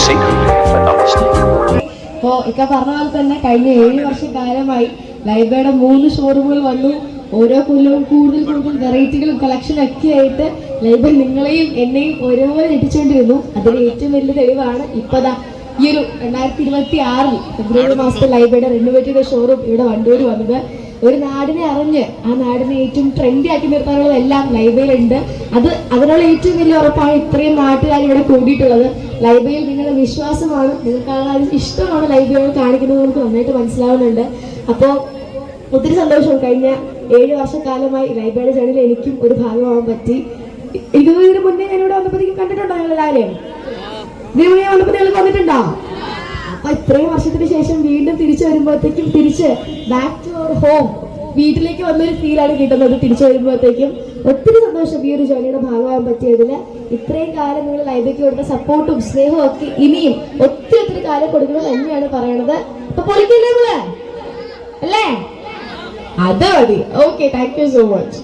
secretly for honesty. അപ്പോൾ ഇക്ക പറഞ്ഞ പോലെ തന്നെ കഴിഞ്ഞ 7 വർഷക്കാലമായി ലൈബ്രറിയുടെ 3 ഷോറൂമുകൾ വന്നു. ഓരോ കൊല്ലവും കൂടുതൽ വെറൈറ്റികളും കളക്ഷനും ഒക്കെ ആയിട്ട് ലൈബ്രറി നിങ്ങളെയും എന്നെയും ഒരുപോലെ എത്തിച്ചുകൊണ്ടിരുന്നു. അതിന് ഏറ്റവും വലിയ തെളിവാണ് ഇപ്പതാ ഈ ഒരു 2026 ഫെബ്രുവരി മാസത്തെ ലൈബ്രറിയുടെ റിനോവേറ്റഡ് ഷോറൂം ഇവിടെ വണ്ടൂർ വന്നത്. ഒരു നാടിനെ അറിഞ്ഞ് ആ നാടിനെ ഏറ്റവും ട്രെൻഡി ആക്കി നിർത്താനുള്ളതെല്ലാം ലൈബ്രറിയിലുണ്ട്. അതിനുള്ള ഏറ്റവും വലിയ ഉറപ്പാണ് ഇത്രയും നാട്ടുകാർ ഇവിടെ കൂടിയിട്ടുള്ളത്. ലൈബ്രറിയിൽ നിങ്ങളുടെ വിശ്വാസമാണ്, നിങ്ങൾക്ക് ഇഷ്ടമാണ് ലൈബ്രറികൾ കാണിക്കുന്നത് നമുക്ക് നന്നായിട്ട് മനസ്സിലാവുന്നുണ്ട്. അപ്പോൾ ഒത്തിരി സന്തോഷം. കഴിഞ്ഞ 7 വർഷക്കാലമായി ലൈബ്രറി ജേണിയിൽ എനിക്കും ഒരു ഭാഗമാകാൻ പറ്റി. ഇതിന് മുന്നേ ഞാനിവിടെ വന്നപ്പോഴത്തേക്കും കണ്ടിട്ടുണ്ടോ നിങ്ങൾ എല്ലാവരെയും? ഇതിന് മുന്നേ വന്നപ്പോൾ നിങ്ങൾ വന്നിട്ടുണ്ടോ? അപ്പൊ ഇത്രയും വർഷത്തിന് ശേഷം വീണ്ടും തിരിച്ചു വരുമ്പോഴത്തേക്കും തിരിച്ച് ബാക്ക് ടു അവർ ഹോം, വീട്ടിലേക്ക് വന്നൊരു ഫീലാണ് കിട്ടുന്നത്. തിരിച്ചു വരുമ്പോഴത്തേക്കും ഒത്തിരി സന്തോഷം ഈ ഒരു ജോലിയുടെ ഭാഗമാകാൻ പറ്റിയതിൽ. ഇത്രയും കാലം നിങ്ങൾ ലൈബ്രറിക്ക് കൊടുത്ത സപ്പോർട്ടും സ്നേഹവും ഒക്കെ ഇനിയും ഒത്തിരി കാലം കൊടുക്കണം തന്നെയാണ് പറയണത്. അപ്പൊ പൊളിക്കില്ലേ അല്ലേ? അത് മതി. Okay, thank you so much.